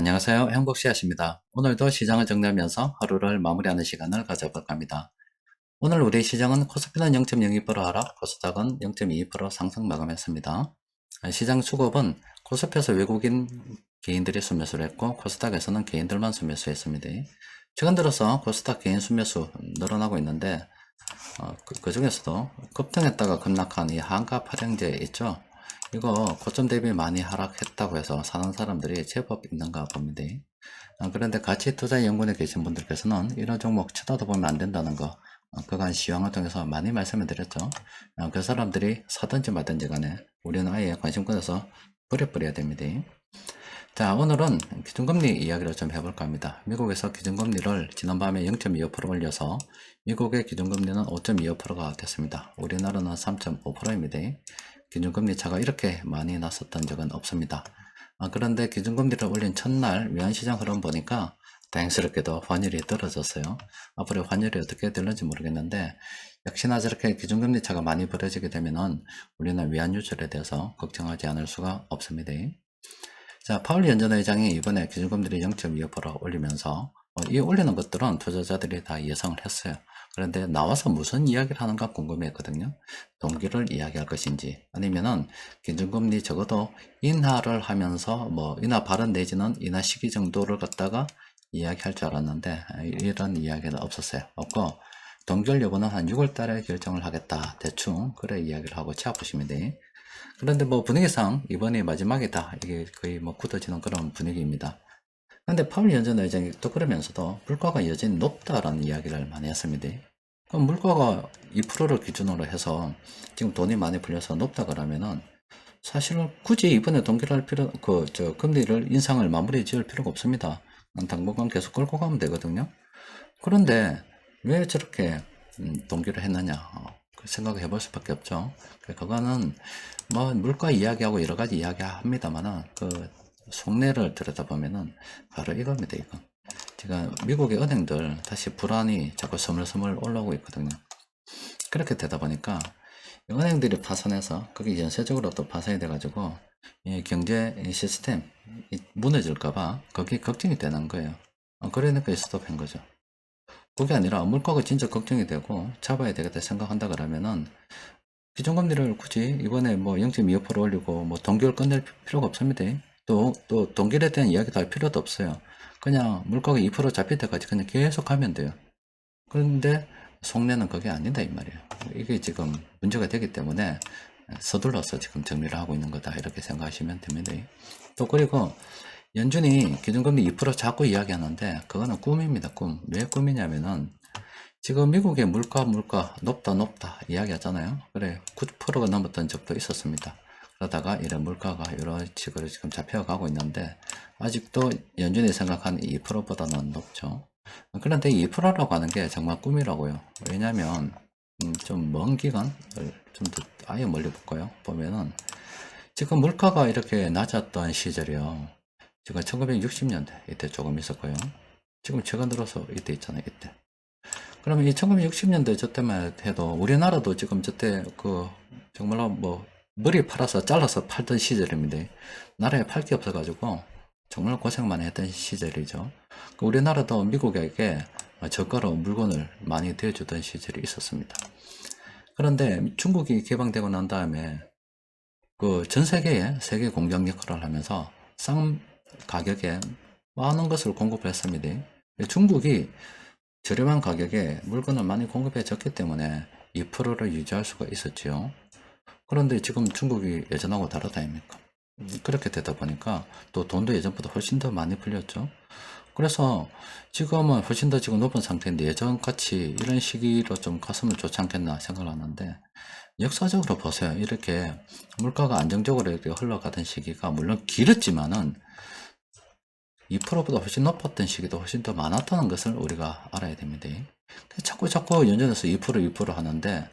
안녕하세요. 행복씨앗입니다. 오늘도 시장을 정리하면서 하루를 마무리하는 시간을 가져볼까 합니다. 오늘 우리 시장은 코스피는 0.02% 하락, 코스닥은 0.22% 상승 마감했습니다. 시장 수급은 코스피에서 외국인 개인들이 순매수를 했고 코스닥에서는 개인들만 순매수했습니다. 최근 들어서 코스닥 개인 순매수 늘어나고 있는데 그 중에서도 급등했다가 급락한 이 한가 파령제 있죠? 이거 고점 대비 많이 하락했다고 해서 사는 사람들이 제법 있는가 봅니다. 그런데 가치투자연구원에 계신 분들께서는 이런 종목 쳐다도 보면 안 된다는 거 그간 시황을 통해서 많이 말씀을 드렸죠. 그 사람들이 사든지 말든지 간에 우리는 아예 관심 끊어서 버려버려야 됩니다. 자, 오늘은 기준금리 이야기를 좀 해볼까 합니다. 미국에서 기준금리를 지난밤에 0.25% 올려서 미국의 기준금리는 5.25%가 됐습니다. 우리나라는 3.5%입니다. 기준금리 차가 이렇게 많이 났었던 적은 없습니다. 그런데 기준금리를 올린 첫날 외환시장 흐름 보니까 다행스럽게도 환율이 떨어졌어요. 앞으로 환율이 어떻게 될는지 모르겠는데 역시나 저렇게 기준금리 차가 많이 벌어지게 되면은 우리는 외환 유출에 대해서 걱정하지 않을 수가 없습니다. 자, 파월 연준의장이 이번에 기준금리를 0.25% 올리면서 이 올리는 것들은 투자자들이 다 예상을 했어요. 그런데 나와서 무슨 이야기를 하는가 궁금했거든요. 동기를 이야기할 것인지 아니면은 기준금리 적어도 인하를 하면서 뭐 인하 발언 내지는 인하 시기 정도를 갖다가 이야기할 줄 알았는데 이런 이야기는 없었어요. 없고 동결 여부는 한 6월 달에 결정을 하겠다. 대충 그래 이야기를 하고 치아보시면 돼. 그런데 뭐 분위기상 이번이 마지막이다. 이게 거의 뭐 굳어지는 그런 분위기입니다. 근데 파월 연준 의장이 또 그러면서도 물가가 여전히 높다라는 이야기를 많이 했습니다. 그럼 물가가 2%를 기준으로 해서 지금 돈이 많이 풀려서 높다 그러면은 사실은 굳이 이번에 동결할 금리를 인상을 마무리 지을 필요가 없습니다. 당분간 계속 끌고 가면 되거든요. 그런데 왜 저렇게 동결을 했느냐 그 생각을 해볼 수밖에 없죠. 그거는 뭐 물가 이야기하고 여러 가지 이야기합니다만은 그 속내를 들여다보면은 바로 이겁니다. 이거 지금 미국의 은행들 다시 불안이 자꾸 스물스물 올라오고 있거든요. 그렇게 되다 보니까 은행들이 파산해서 그게 연쇄적으로 또 파산이 돼가지고 경제 시스템 무너질까봐 그게 걱정이 되는 거예요. 그러니까 스톱한 거죠. 그게 아니라 물가가 진짜 걱정이 되고 잡아야 되겠다 생각한다 그러면은 기준금리를 굳이 이번에 뭐 0.25% 올리고 뭐 동결 끝낼 필요가 없습니다. 또 동결에 대한 이야기도 할 필요도 없어요. 그냥 물가가 2% 잡힐 때까지 그냥 계속 하면 돼요. 그런데 속내는 그게 아니다 이 말이에요. 이게 지금 문제가 되기 때문에 서둘러서 지금 정리를 하고 있는 거다 이렇게 생각하시면 됩니다. 또 그리고 연준이 기준금리 2% 자꾸 이야기하는데 그거는 꿈입니다. 꿈. 왜 꿈이냐면은 지금 미국의 물가 높다 이야기하잖아요. 그래 9%가 넘었던 적도 있었습니다. 그러다가 이런 물가가 이런 식으로 지금 잡혀가고 있는데 아직도 연준이 생각한 2%보다는 높죠. 그런데 2%라고 하는 게 정말 꿈이라고요. 왜냐면 좀 먼 기간을 좀 더 아예 멀리 볼까요? 보면은 지금 물가가 이렇게 낮았던 시절이요. 지금 1960년대 이때 조금 있었고요. 지금 최근 들어서 이때 있잖아요. 이때. 그러면 이 1960년대 저 때만 해도 우리나라도 지금 저때 그 정말로 뭐 머리 팔아서 잘라서 팔던 시절입니다. 나라에 팔 게 없어가지고 정말 고생 많이 했던 시절이죠. 우리나라도 미국에게 저가로 물건을 많이 대주던 시절이 있었습니다. 그런데 중국이 개방되고 난 다음에 그 전 세계에 세계 공장 역할을 하면서 싼 가격에 많은 것을 공급했습니다. 중국이 저렴한 가격에 물건을 많이 공급해 줬기 때문에 2%를 유지할 수가 있었지요. 그런데 지금 중국이 예전하고 다르다 아닙니까? 그렇게 되다 보니까 또 돈도 예전보다 훨씬 더 많이 풀렸죠. 그래서 지금은 훨씬 더 지금 높은 상태인데 예전같이 이런 시기로 좀 갔으면 좋지 않겠나 생각을 하는데 역사적으로 보세요. 이렇게 물가가 안정적으로 이렇게 흘러가던 시기가 물론 길었지만은 2%보다 훨씬 높았던 시기도 훨씬 더 많았다는 것을 우리가 알아야 됩니다. 자꾸 연준에서 2% 하는데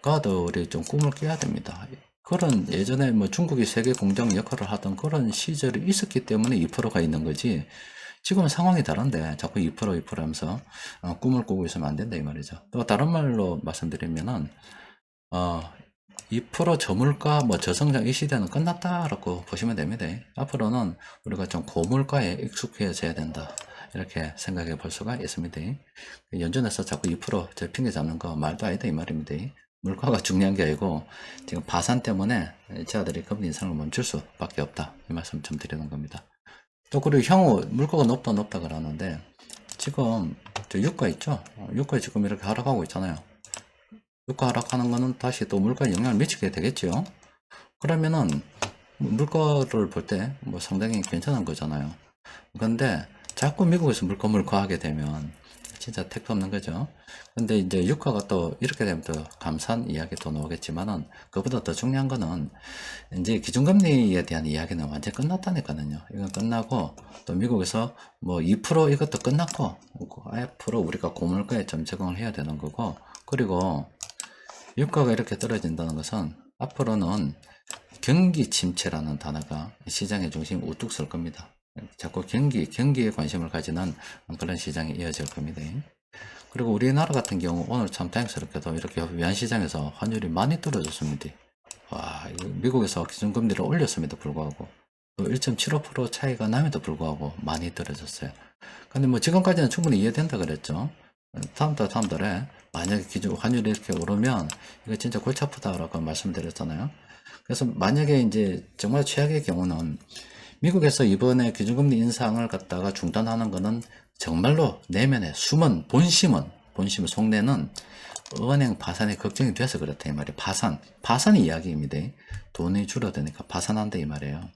그것도 우리 좀 꿈을 꿔야 됩니다. 그런 예전에 뭐 중국이 세계 공장 역할을 하던 그런 시절이 있었기 때문에 2%가 있는 거지 지금은 상황이 다른데 자꾸 2% 하면서 꿈을 꾸고 있으면 안 된다 이 말이죠. 또 다른 말로 말씀드리면은 2% 저물가, 뭐 저성장 이 시대는 끝났다라고 보시면 됩니다. 앞으로는 우리가 좀 고물가에 익숙해져야 된다. 이렇게 생각해 볼 수가 있습니다. 연준에서 자꾸 2%저 핑계 잡는 거 말도 아니다 이 말입니다. 물가가 중요한 게 아니고 지금 파산 때문에 저들이 금리 인상을 멈출 수밖에 없다. 이 말씀 좀 드리는 겁니다. 또 그리고 향후 물가가 높다 그러는데 지금 저 유가 있죠? 유가 지금 이렇게 하락하고 있잖아요. 유가 하락하는 거는 다시 또 물가에 영향을 미치게 되겠죠. 그러면은 물가를 볼 때 뭐 상당히 괜찮은 거잖아요. 근데 자꾸 미국에서 물가하게 되면 진짜 택도 없는 거죠. 근데 이제 유가가 또 이렇게 되면 또 감산 이야기도 나오겠지만은 그보다 더 중요한 거는 이제 기준금리에 대한 이야기는 완전 끝났다니까요. 이건 끝나고 또 미국에서 뭐 2% 이것도 끝났고 앞으로 우리가 고물가에 좀 적응을 해야 되는 거고, 그리고 유가가 이렇게 떨어진다는 것은 앞으로는 경기 침체라는 단어가 시장의 중심 우뚝 설 겁니다. 자꾸 경기에 관심을 가지는 그런 시장이 이어질 겁니다. 그리고 우리나라 같은 경우 오늘 참 다행스럽게도 이렇게 외환시장에서 환율이 많이 떨어졌습니다. 와, 미국에서 기준금리를 올렸음에도 불구하고 또 1.75% 차이가 남에도 불구하고 많이 떨어졌어요. 근데 뭐 지금까지는 충분히 이해된다 그랬죠. 다음 달에 만약에 기준 환율이 이렇게 오르면 이거 진짜 골치 아프다라고 말씀드렸잖아요. 그래서 만약에 이제 정말 최악의 경우는 미국에서 이번에 기준금리 인상을 갖다가 중단하는 거는 정말로 내면의 숨은 본심은 속내는 은행 파산이 걱정이 돼서 그렇다 이 말이에요. 파산 이야기입니다. 돈이 줄어드니까 파산한다 이 말이에요.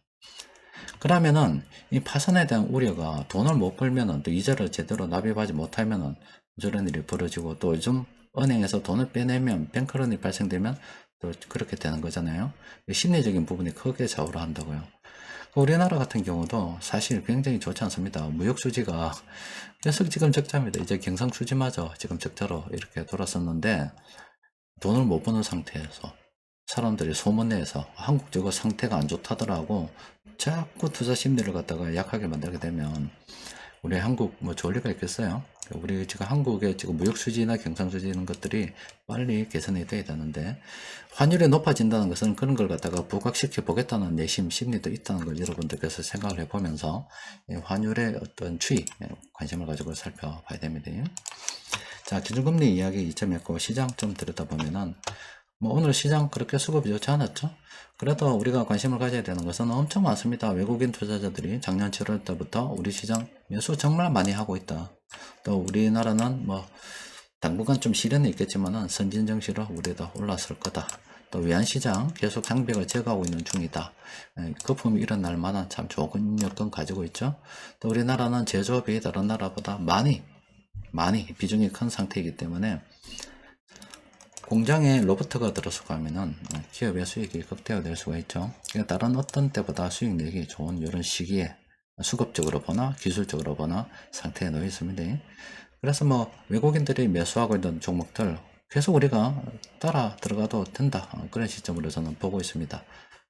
그러면은 이 파산에 대한 우려가 돈을 못 벌면은 또 이자를 제대로 납입하지 못하면은 저런 일이 벌어지고, 또 요즘 은행에서 돈을 빼내면 뱅크런이 발생되면 또 그렇게 되는 거잖아요. 심리적인 부분이 크게 좌우를 한다고요. 우리나라 같은 경우도 사실 굉장히 좋지 않습니다. 무역 수지가 계속 지금 적자입니다. 이제 경상 수지마저 지금 적자로 이렇게 돌았었는데 돈을 못 버는 상태에서 사람들이 소문내서 한국 저거 상태가 안 좋다더라고 자꾸 투자 심리를 갖다가 약하게 만들게 되면 우리 한국 뭐 좋을 리가 있겠어요? 우리 지금 한국의 지금 무역 수지나 경상 수지 이런 것들이 빨리 개선이 돼야 되는데, 환율이 높아진다는 것은 그런 걸 갖다가 부각시켜 보겠다는 내심 심리도 있다는 걸 여러분들께서 생각을 해보면서 환율의 어떤 추이 관심을 가지고 살펴봐야 됩니다. 자, 기준금리 이야기 이점이었고, 시장 좀 들여다보면은 뭐 오늘 시장 그렇게 수급이 좋지 않았죠. 그래도 우리가 관심을 가져야 되는 것은 엄청 많습니다. 외국인 투자자들이 작년 7월 때부터 우리 시장 매수 정말 많이 하고 있다. 또 우리나라는 뭐 당분간 좀 시련이 있겠지만은 선진 정시로 우리도 올라설 거다. 또 외환시장 계속 장벽을 제거하고 있는 중이다. 거품이 일어날 만한 참 좋은 여건 가지고 있죠. 또 우리나라는 제조업이 다른 나라보다 많이 비중이 큰 상태이기 때문에 공장에 로봇가 들어서고 하면은 기업의 수익이 극대화될 수가 있죠. 그러니까 다른 어떤 때보다 수익 내기 좋은 이런 시기에 수급적으로 보나 기술적으로 보나 상태에 놓여 있습니다. 그래서 뭐 외국인들이 매수하고 있는 종목들 계속 우리가 따라 들어가도 된다. 그런 시점으로 저는 보고 있습니다.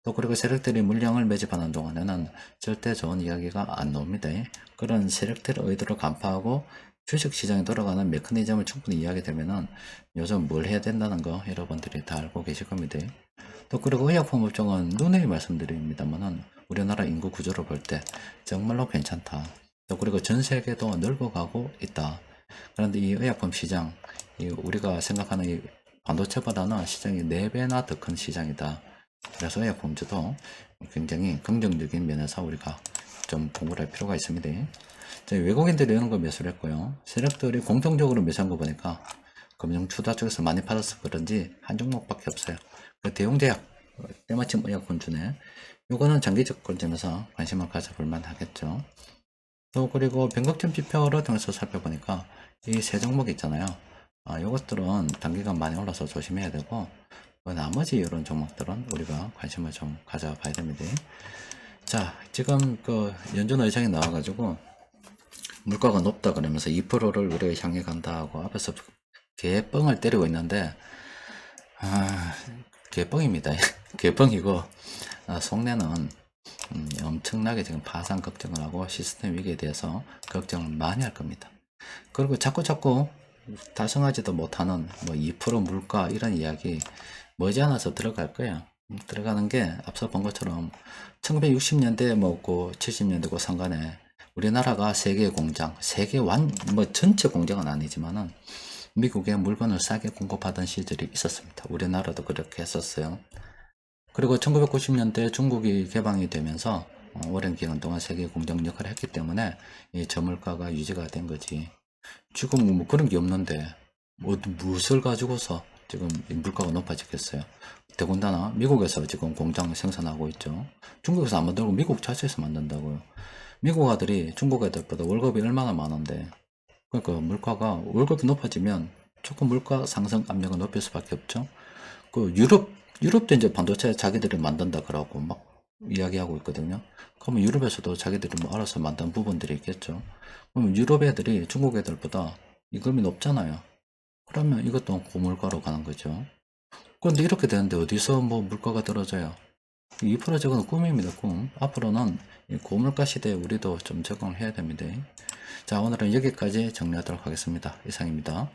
또 그리고 세력들이 물량을 매집하는 동안에는 절대 좋은 이야기가 안 나옵니다. 그런 세력들의 의도를 간파하고 주식시장에 돌아가는 메커니즘을 충분히 이야기되면은 요즘 뭘 해야 된다는 거 여러분들이 다 알고 계실 겁니다. 또 그리고 의약품 업종은 누누이 말씀드립니다만은 우리나라 인구 구조를 볼 때 정말로 괜찮다. 또 그리고 전 세계도 늙어가고 있다. 그런데 이 의약품 시장, 우리가 생각하는 이 반도체보다는 시장이 4배나 더 큰 시장이다. 그래서 의약품주도 굉장히 긍정적인 면에서 우리가 좀 공부를 할 필요가 있습니다. 외국인들이 이런 거 매수를 했고요. 세력들이 공통적으로 매수한 거 보니까 금융 투자 쪽에서 많이 팔아서 그런지 한 종목밖에 없어요. 그 대용제약, 때마침 의약품주네. 요거는 장기적 관점에서 관심을 가져볼 만하겠죠. 또 그리고 변곡점 지표를 통해서 살펴보니까 이 세 종목 있잖아요. 요것들은 단기간 많이 올라서 조심해야 되고, 나머지 이런 종목들은 우리가 관심을 좀 가져봐야 됩니다. 자, 지금 그 연준 의장이 나와가지고 물가가 높다 그러면서 2%를 우리가 향해 간다 하고 앞에서 개뻥을 때리고 있는데, 개뻥입니다. 개뻥이고, 속내는 엄청나게 지금 파산 걱정을 하고 시스템 위기에 대해서 걱정을 많이 할 겁니다. 그리고 자꾸 달성하지도 못하는 뭐 2% 물가 이런 이야기, 머지않아서 들어갈 거야. 들어가는 게 앞서 본 것처럼 1960년대 뭐고 70년대고 상관에 우리나라가 세계 공장, 뭐 전체 공장은 아니지만은 미국에 물건을 싸게 공급하던 시절이 있었습니다. 우리나라도 그렇게 했었어요. 그리고 1990년대 중국이 개방이 되면서 오랜 기간 동안 세계 공장 역할을 했기 때문에 이 저물가가 유지가 된 거지. 지금 뭐 그런 게 없는데 무엇을 가지고서 지금 물가가 높아지겠어요. 더군다나 미국에서 지금 공장 생산하고 있죠. 중국에서 안 만들고 미국 자체에서 만든다고요. 미국 아들이 중국 애들보다 월급이 얼마나 많은데, 그러니까 물가가 월급이 높아지면 조금 물가 상승 압력을 높일 수밖에 없죠. 그 유럽도 이제 반도체 자기들이 만든다 그러고 막 이야기하고 있거든요. 그러면 유럽에서도 자기들이 뭐 알아서 만든 부분들이 있겠죠. 그러면 유럽 애들이 중국 애들보다 임금이 높잖아요. 그러면 이것도 고물가로 가는 거죠. 그런데 이렇게 되는데 어디서 뭐 물가가 떨어져요? 이 프로젝트는 꿈입니다, 꿈. 앞으로는 이 고물가 시대에 우리도 좀 적응을 해야 됩니다. 자, 오늘은 여기까지 정리하도록 하겠습니다. 이상입니다.